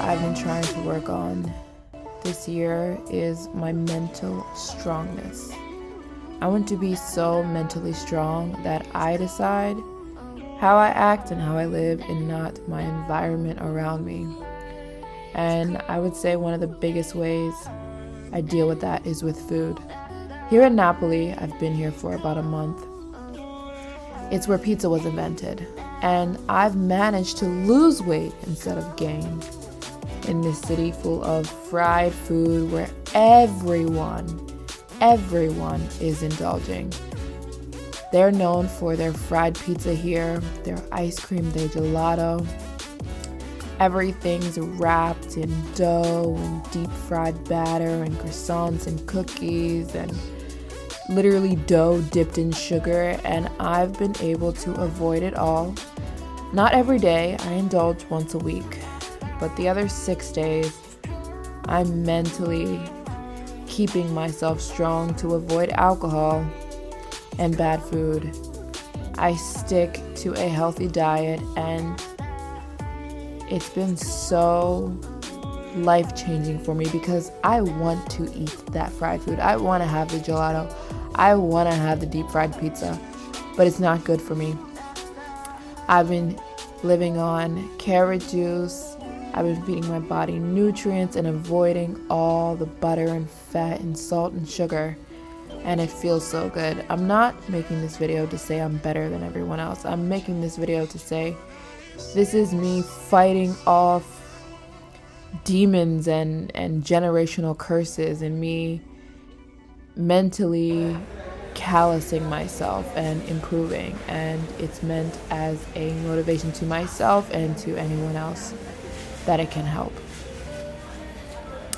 I've been trying to work on this year is my mental strongness. I want to be so mentally strong that I decide how I act and how I live and not my environment around me. And I would say one of the biggest ways I deal with that is with food. Here in Napoli, I've been here for about a month. It's where pizza was invented. And I've managed to lose weight instead of gain in this city full of fried food where everyone is indulging. They're known for their fried pizza here, their ice cream, their gelato. Everything's wrapped in dough and deep fried batter and croissants and cookies and literally dough dipped in sugar, and I've been able to avoid it all. Not every day, I indulge once a week, but the other 6 days, I'm mentally keeping myself strong to avoid alcohol and bad food. I stick to a healthy diet, and it's been so life-changing for me because I want to eat that fried food. I want to have the gelato. I want to have the deep fried pizza, but it's not good for me. I've been living on carrot juice. I've been feeding my body nutrients and avoiding all the butter and fat and salt and sugar, and it feels so good. I'm not making this video to say I'm better than everyone else. I'm making this video to say this is me fighting off demons and generational curses, and me mentally callousing myself and improving, and it's meant as a motivation to myself and to anyone else that it can help.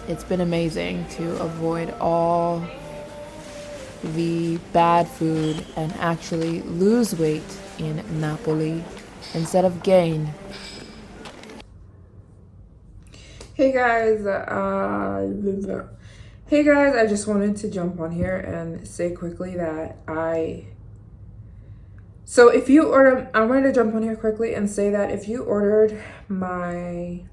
It's been amazing to avoid all the bad food and actually lose weight in Napoli instead of gain. Hey guys, I just wanted to jump on here and say quickly that I wanted to jump on here quickly and say that if you ordered my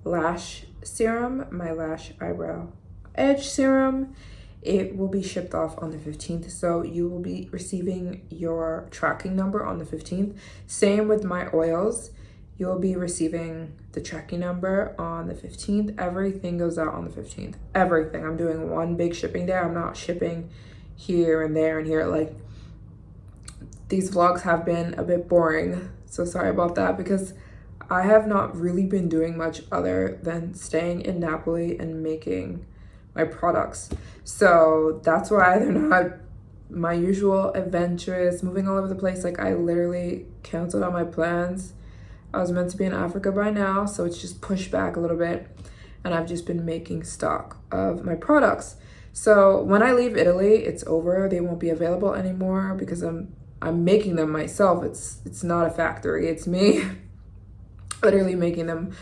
lash serum, my lash eyebrow edge serum, it will be shipped off on the 15th. So you will be receiving your tracking number on the 15th. Same with my oils. You'll be receiving the tracking number on the 15th. Everything goes out on the 15th. Everything. I'm doing one big shipping day. I'm not shipping here and there and here. Like, these vlogs have been a bit boring. So sorry about that, because I have not really been doing much other than staying in Napoli and making my products. So that's why they're not my usual adventurous, moving all over the place. Like, I literally canceled all my plans. I was meant to be in Africa by now, so it's just pushed back a little bit, and I've just been making stock of my products. So when I leave Italy, it's over. They won't be available anymore because I'm making them myself. It's not a factory. It's me literally making them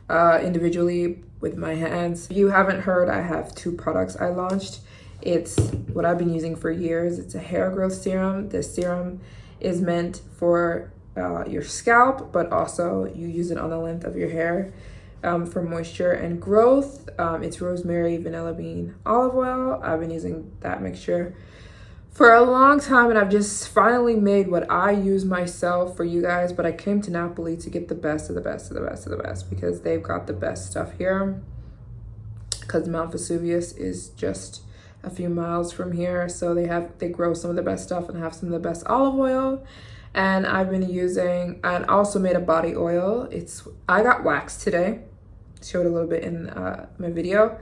individually with my hands. If you haven't heard, I have 2 products I launched. It's what I've been using for years. It's a hair growth serum. This serum is meant for your scalp, but also you use it on the length of your hair for moisture and growth. It's rosemary, vanilla bean, olive oil. I've been using that mixture for a long time, and I've just finally made what I use myself for you guys. But I came to Napoli to get the best of the best of the best of the best because they've got the best stuff here. Because Mount Vesuvius is just a few miles from here, so they grow some of the best stuff and have some of the best olive oil. And I've been using, and also made a body oil. I got waxed today, showed a little bit in my video,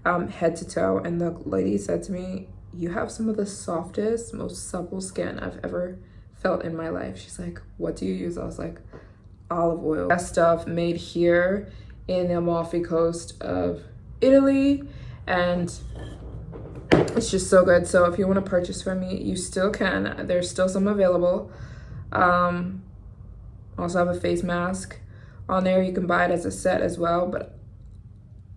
head to toe, and the lady said to me, you have some of the softest, most supple skin I've ever felt in my life. She's like, what do you use? I was like, olive oil. Best stuff made here in the Amalfi Coast of Italy, and it's just so good. So if you want to purchase from me, you still can. There's still some available. Also have a face mask on there. You can buy it as a set as well, but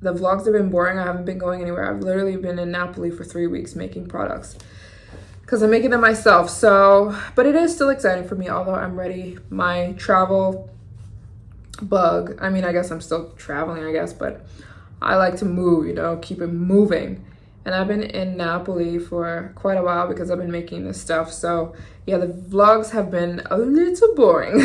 the vlogs have been boring. I haven't been going anywhere. I've literally been in Napoli for 3 weeks making products because I'm making them myself. So, but it is still exciting for me, although I'm ready. My travel bug, I mean, I guess I'm still traveling, I guess, but I like to move, you know, keep it moving. And I've been in Napoli for quite a while because I've been making this stuff. So yeah, the vlogs have been a little boring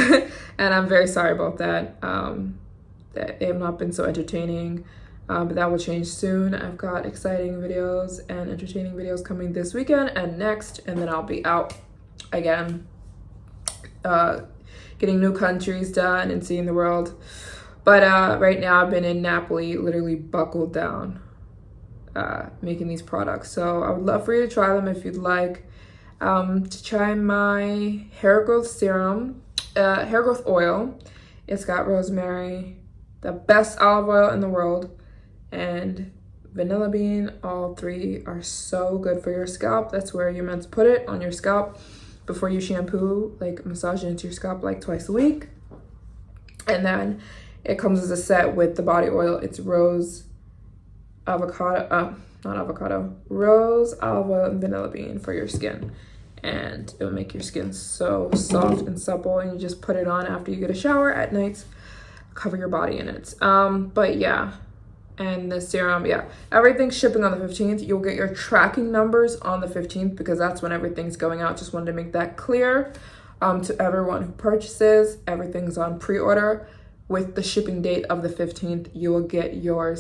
and I'm very sorry about that. That they have not been so entertaining, but that will change soon. I've got exciting videos and entertaining videos coming this weekend and next, and then I'll be out again, getting new countries done and seeing the world. But right now I've been in Napoli, literally buckled down, making these products. So I would love for you to try them if you'd like to try my hair growth serum, hair growth oil. It's got rosemary, the best olive oil in the world, and vanilla bean. All 3 are so good for your scalp. That's where you're meant to put it, on your scalp before you shampoo, like massage it into your scalp like twice a week. And then it comes as a set with the body oil. It's rose, avocado, rose, olive oil, and vanilla bean for your skin. And it will make your skin so soft and supple, and you just put it on after you get a shower at night, cover your body in it. But yeah, and the serum, yeah, everything's shipping on the 15th. You'll get your tracking numbers on the 15th because that's when everything's going out. Just wanted to make that clear to everyone who purchases. Everything's on pre-order. With the shipping date of the 15th, you will get your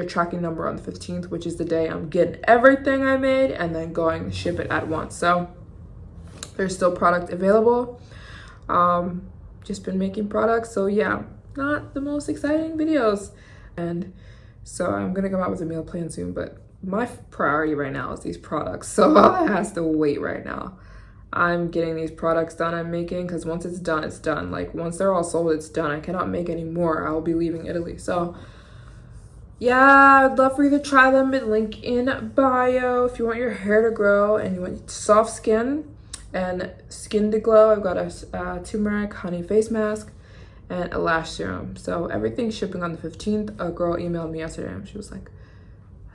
tracking number on the 15th, which is the day I'm getting everything I made and then going to ship it at once. So there's still product available. Just been making products. So yeah, not the most exciting videos. And so I'm gonna come out with a meal plan soon, but my priority right now is these products. So that has to wait right now. I'm getting these products done I'm making, because once it's done, it's done. Like once they're all sold, it's done. I cannot make any more. I'll be leaving Italy. So yeah, I'd love for you to try them. Link in bio. If you want your hair to grow and you want soft skin and skin to glow, I've got a turmeric honey face mask and a lash serum. So everything's shipping on the 15th. A girl emailed me yesterday and she was like,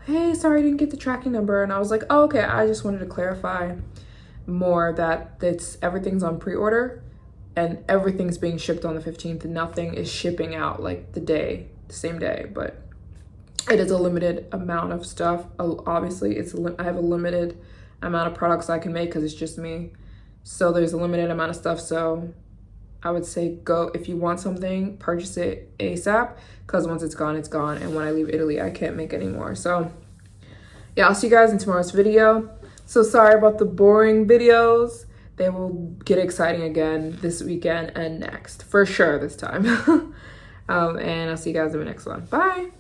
hey, sorry I didn't get the tracking number. And I was like, oh, okay, I just wanted to clarify more that everything's on pre-order and everything's being shipped on the 15th and nothing is shipping out like the same day, but it is a limited amount of stuff. Obviously I have a limited amount of products I can make because it's just me, so there's a limited amount of stuff. So I would say go, if you want something, purchase it ASAP, because once it's gone, it's gone, and when I leave Italy I can't make any more. So yeah, I'll see you guys in tomorrow's video. So sorry about the boring videos. They will get exciting again this weekend and next, for sure this time. And I'll see you guys in the next one. Bye.